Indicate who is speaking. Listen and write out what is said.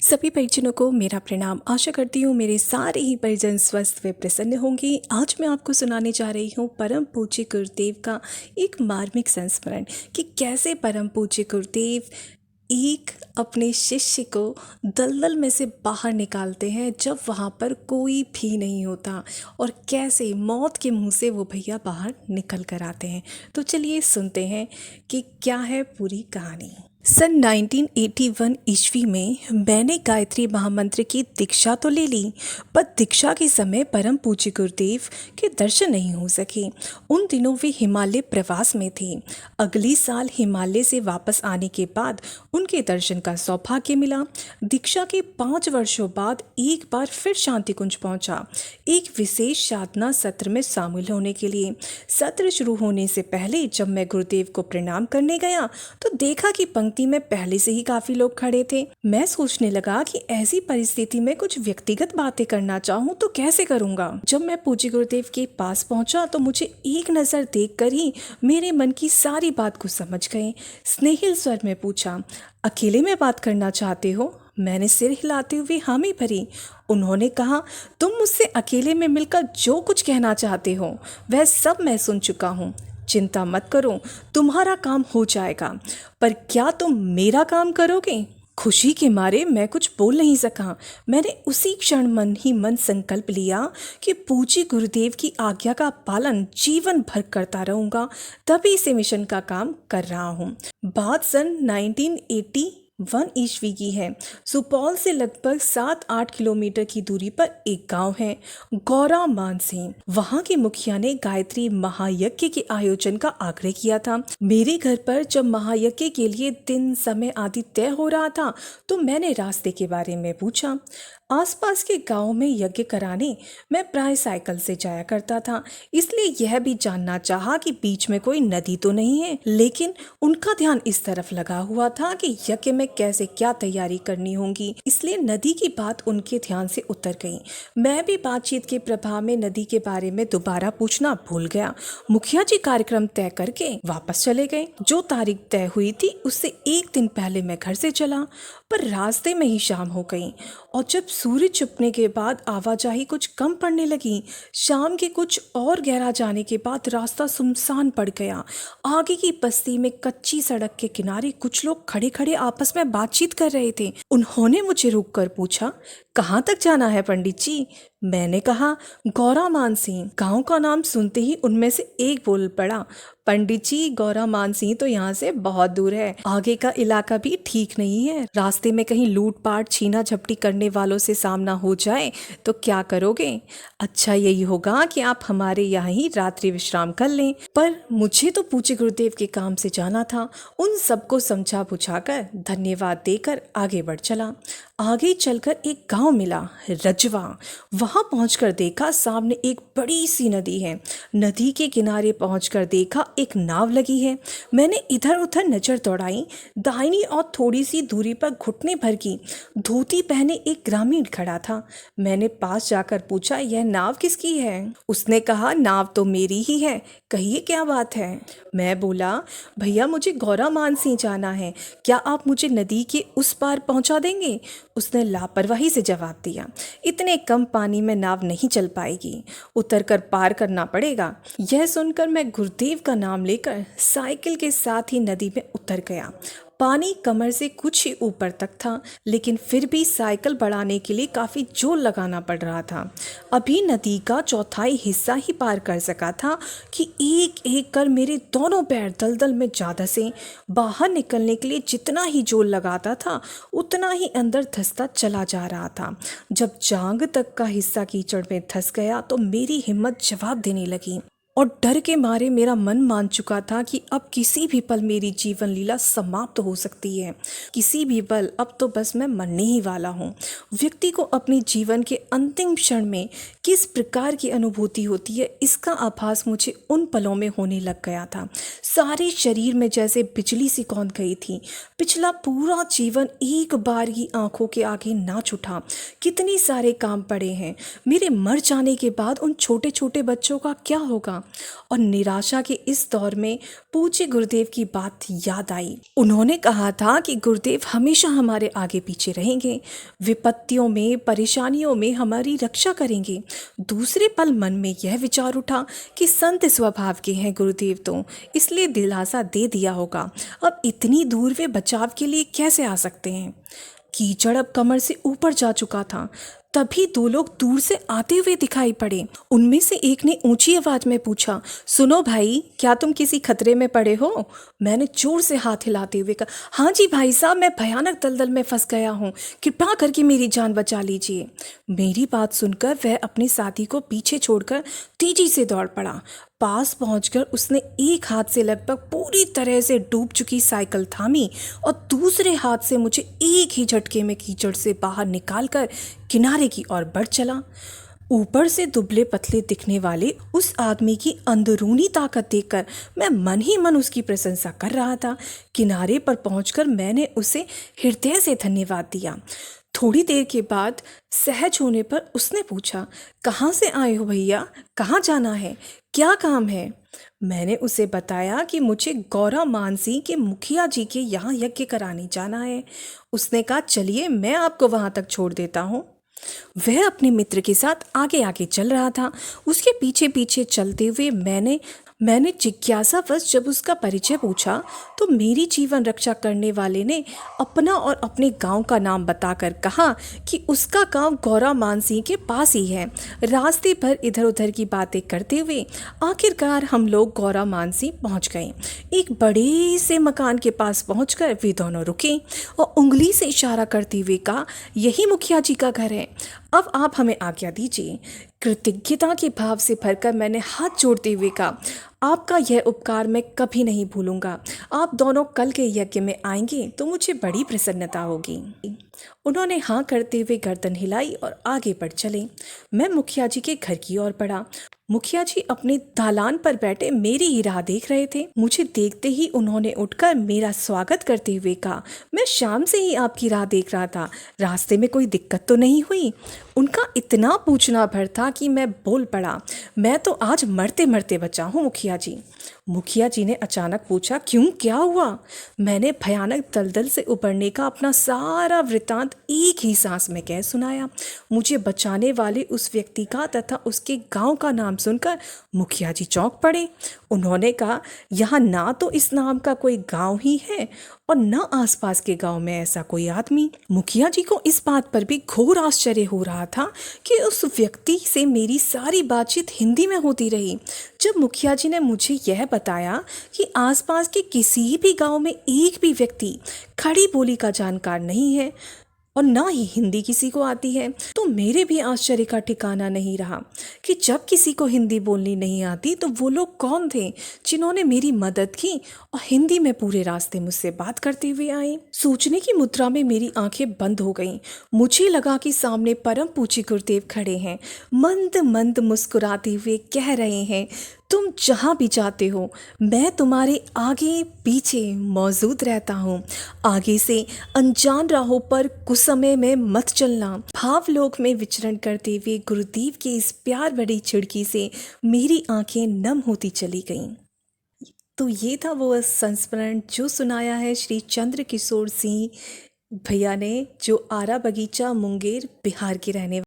Speaker 1: सभी परिजनों को मेरा प्रणाम। आशा करती हूँ मेरे सारे ही परिजन स्वस्थ व प्रसन्न होंगे। आज मैं आपको सुनाने जा रही हूँ परम पूज्य गुरुदेव का एक मार्मिक संस्मरण कि कैसे परम पूज्य गुरुदेव एक अपने शिष्य को दलदल में से बाहर निकालते हैं जब वहाँ पर कोई भी नहीं होता, और कैसे मौत के मुंह से वो भैया बाहर निकल कर आते हैं। तो चलिए सुनते हैं कि क्या है पूरी कहानी। सन 1981 ईस्वी में मैंने गायत्री महामंत्र की दीक्षा तो ले ली, पर दीक्षा के समय परम पूज्य गुरुदेव के दर्शन नहीं हो सके। उन दिनों वे हिमालय प्रवास में थे। अगली साल हिमालय से वापस आने के बाद उनके दर्शन का सौभाग्य मिला। दीक्षा के 5 वर्षों बाद एक बार फिर शांति कुंज पहुंचा, एक विशेष साधना सत्र में शामिल होने के लिए। सत्र शुरू होने से पहले जब मैं गुरुदेव को प्रणाम करने गया तो देखा कि पंक्ति में पहले से ही काफी लोग खड़े थे। मैं सोचने लगा कि ऐसी परिस्थिति में कुछ व्यक्तिगत बातें करना चाहूँ तो कैसे करूँगा। जब मैं पूज्य गुरुदेव के पास पहुंचा तो मुझे एक नज़र देखकर ही मेरे मन की सारी बात को समझ गए। स्नेहिल स्वर में पूछा, अकेले में बात करना चाहते हो? मैंने सिर हिलाते हुए हामी भरी। उन्होंने कहा, तुम मुझसे अकेले में मिलकर जो कुछ कहना चाहते हो वह सब मैं सुन चुका हूँ। चिंता मत करो, तुम्हारा काम हो जाएगा। पर क्या तुम मेरा काम करोगे? खुशी के मारे मैं कुछ बोल नहीं सका। मैंने उसी क्षण मन ही मन संकल्प लिया कि पूज्य गुरुदेव की आज्ञा का पालन जीवन भर करता रहूंगा, तभी इस मिशन का काम कर रहा हूँ। बात सन 1981 ईस्वी की है। सुपौल से लगभग 7-8 किलोमीटर की दूरी पर एक गांव है, गौरा मानसिंह। वहां के मुखिया ने गायत्री महायज्ञ के आयोजन का आग्रह किया था। मेरे घर पर जब महायज्ञ के लिए दिन समय आदि तय हो रहा था तो मैंने रास्ते के बारे में पूछा। आसपास के गांव में यज्ञ कराने मैं प्राय साइकिल से जाया करता था, इसलिए यह भी जानना चाहा कि बीच में कोई नदी तो नहीं है। लेकिन उनका ध्यान इस तरफ लगा हुआ था कि यज्ञ में कैसे क्या तैयारी करनी होगी, इसलिए नदी की बात उनके ध्यान से उतर गई। मैं भी बातचीत के प्रभाव में नदी के बारे में दोबारा पूछना भूल गया। मुखिया जी कार्यक्रम तय करके वापस चले गए। जो तारीख तय हुई थी उससे एक दिन पहले मैं घर से चला, पर रास्ते में ही शाम हो गई, और जब सूरज छिपने के बाद आवाजाही कुछ कम पड़ने लगी। शाम के कुछ और गहरा जाने के बाद रास्ता सुनसान पड़ गया। आगे की बस्ती में कच्ची सड़क के किनारे कुछ लोग खड़े खड़े आपस में बातचीत कर रहे थे। उन्होंने मुझे रुककर पूछा, कहाँ तक जाना है पंडित जी? मैंने कहा, गौरा मानसिंह। गांव का नाम सुनते ही उनमें से एक बोल पड़ा, पंडित जी, गौरा मानसिंह तो यहाँ से बहुत दूर है। आगे का इलाका भी ठीक नहीं है। रास्ते में कहीं लूटपाट छीना झपटी करने वालों से सामना हो जाए तो क्या करोगे? अच्छा यही होगा कि आप हमारे यहाँ ही रात्रि विश्राम कर लें। पर मुझे तो पूज्य गुरुदेव के काम से जाना था। उन सबको समझा बुझाकर धन्यवाद देकर आगे बढ़ चला। आगे चलकर एक गांव मिला, रजवा। वहां पहुंचकर देखा सामने एक बड़ी सी नदी है। नदी के किनारे पहुंचकर देखा एक नाव लगी है। मैंने इधर उधर नजर दौड़ाई। दाहिनी और थोड़ी सी दूरी पर घुटने भर की धोती पहने एक ग्रामीण खड़ा था। मैंने पास जाकर पूछा, यह नाव किसकी है? उसने कहा, नाव तो मेरी ही है, कहिए क्या बात है? मैं बोला, भैया मुझे गौरा मानसिंह जाना है, क्या आप मुझे नदी के उस पार पहुंचा देंगे? उसने लापरवाही से जवाब दिया, इतने कम पानी में नाव नहीं चल पाएगी, उतरकर पार करना पड़ेगा। यह सुनकर मैं गुरुदेव का नाम लेकर साइकिल के साथ ही नदी में उतर गया। पानी कमर से कुछ ही ऊपर तक था, लेकिन फिर भी साइकिल बढ़ाने के लिए काफ़ी जोर लगाना पड़ रहा था। अभी नदी का चौथाई हिस्सा ही पार कर सका था कि एक एक कर मेरे दोनों पैर दलदल में जा धंसे। बाहर निकलने के लिए जितना ही जोर लगाता था उतना ही अंदर धंसता चला जा रहा था। जब जांग तक का हिस्सा कीचड़ में धंस गया तो मेरी हिम्मत जवाब देने लगी, और डर के मारे मेरा मन मान चुका था कि अब किसी भी पल मेरी जीवन लीला समाप्त हो सकती है। किसी भी पल अब तो बस मैं मरने ही वाला हूँ। व्यक्ति को अपने जीवन के अंतिम क्षण में किस प्रकार की अनुभूति होती है, इसका आभास मुझे उन पलों में होने लग गया था। सारे शरीर में जैसे बिजली सी कौंध गई थी। पिछला पूरा जीवन एक बार ही आंखों के आगे नाच उठा। कितने सारे काम पड़े हैं। मेरे मर जाने के बाद उन छोटे छोटे बच्चों का क्या होगा? और निराशा के इस दौर में पूज्य गुरुदेव की बात याद आई। उन्होंने कहा था कि गुरुदेव हमेशा हमारे आगे पीछे रहेंगे, विपत्तियों में, परेशानियों में हमारी रक्षा करेंगे। दूसरे पल मन में यह विचार उठा कि संत स्वभाव के हैं गुरुदेव, तो इसलिए दिलासा दे दिया होगा। अब इतनी दूर वे बचाव के लिए कैसे आ सकते हैं? कीचड़ अब कमर से ऊपर जा चुका था। तभी दो लोग दूर से आते हुए दिखाई पड़े। उनमें से एक ने ऊंची आवाज में पूछा, सुनो भाई, क्या तुम किसी खतरे में पड़े हो? मैंने जोर से हाथ हिलाते हुए कहा, हाँ जी भाई साहब, मैं भयानक दलदल में फंस गया हूँ, कृपा करके मेरी जान बचा लीजिए। मेरी बात सुनकर वह अपने साथी को पीछे छोड़कर तेजी से दौड़ पड़ा। पास पहुंचकर उसने एक हाथ से लगभग पूरी तरह से डूब चुकी साइकिल थामी और दूसरे हाथ से मुझे एक ही झटके में कीचड़ से बाहर निकालकर किनारे की ओर बढ़ चला। ऊपर से दुबले पतले दिखने वाले उस आदमी की अंदरूनी ताकत देखकर मैं मन ही मन उसकी प्रशंसा कर रहा था। किनारे पर पहुंचकर मैंने उसे हृदय से धन्यवाद दिया। थोड़ी देर के बाद सहज होने पर उसने पूछा, कहाँ से आए हो भैया? कहाँ जाना है? क्या काम है? मैंने उसे बताया कि मुझे गौरा मानसी के मुखिया जी के यहाँ यज्ञ कराने जाना है। उसने कहा, चलिए मैं आपको वहाँ तक छोड़ देता हूँ। वह अपने मित्र के साथ आगे आगे चल रहा था। उसके पीछे पीछे चलते हुए मैंने जिज्ञासावश जब उसका परिचय पूछा तो मेरी जीवन रक्षा करने वाले ने अपना और अपने गांव का नाम बताकर कहा कि उसका गांव गौरा मानसिंह के पास ही है। रास्ते पर इधर उधर की बातें करते हुए आखिरकार हम लोग गौरा मानसिंह पहुंच गए। एक बड़े से मकान के पास पहुंचकर वे दोनों रुके और उंगली से इशारा करते हुए कहा, यही मुखिया जी का घर है, अब आप हमें आज्ञा दीजिए। कृतज्ञता के भाव से भरकर मैंने हाथ जोड़ते हुए कहा, आपका यह उपकार मैं कभी नहीं भूलूंगा। आप दोनों कल के यज्ञ में आएंगे तो मुझे बड़ी प्रसन्नता होगी। उन्होंने हाँ करते हुए गर्दन हिलाई और आगे बढ़ चले। मैं मुखिया जी के घर की ओर बढ़ा। मुखिया जी अपने दालान पर बैठे मेरी ही राह देख रहे थे। मुझे देखते ही उन्होंने उठकर मेरा स्वागत करते हुए कहा, मैं शाम से ही आपकी राह देख रहा था, रास्ते में कोई दिक्कत तो नहीं हुई? उनका इतना पूछना भर था कि मैं बोल पड़ा, मैं तो आज मरते मरते बचा हूँ मुखिया जी। मुखिया जी ने अचानक पूछा, क्यों, क्या हुआ? मैंने भयानक दलदल से उबरने का अपना सारा वृतांत एक ही सांस में कह सुनाया। मुझे बचाने वाले उस व्यक्ति का तथा उसके गांव का नाम सुनकर मुखिया जी चौंक पड़े। उन्होंने कहा, यहाँ ना तो इस नाम का कोई गांव ही है और न आसपास के गांव में ऐसा कोई आदमी। मुखिया जी को इस बात पर भी घोर आश्चर्य हो रहा था कि उस व्यक्ति से मेरी सारी बातचीत हिंदी में होती रही। जब मुखिया जी ने मुझे यह बताया कि आसपास के किसी भी गांव में एक भी व्यक्ति खड़ी बोली का जानकार नहीं है और ना ही हिंदी किसी को आती है, तो मेरे भी आश्चर्य का ठिकाना नहीं रहा कि जब किसी को हिंदी बोलनी नहीं आती तो वो लोग कौन थे जिन्होंने मेरी मदद की और हिंदी में पूरे रास्ते मुझसे बात करते हुए आए। सोचने की मुद्रा में मेरी आंखें बंद हो गईं। मुझे लगा कि सामने परम पूज्य गुरुदेव खड़े हैं, मंद मंद मुस्कुराते हुए कह रहे हैं, तुम जहाँ भी जाते हो मैं तुम्हारे आगे पीछे मौजूद रहता हूँ। आगे से अनजान राहों पर कुसमय में मत चलना। भावलोक में विचरण करते हुए गुरुदेव की इस प्यार भरी छिड़की से मेरी आंखें नम होती चली गईं। तो ये था वो संस्मरण जो सुनाया है श्री चंद्र किशोर सिंह भैया ने, जो आरा बगीचा मुंगेर बिहार के रहने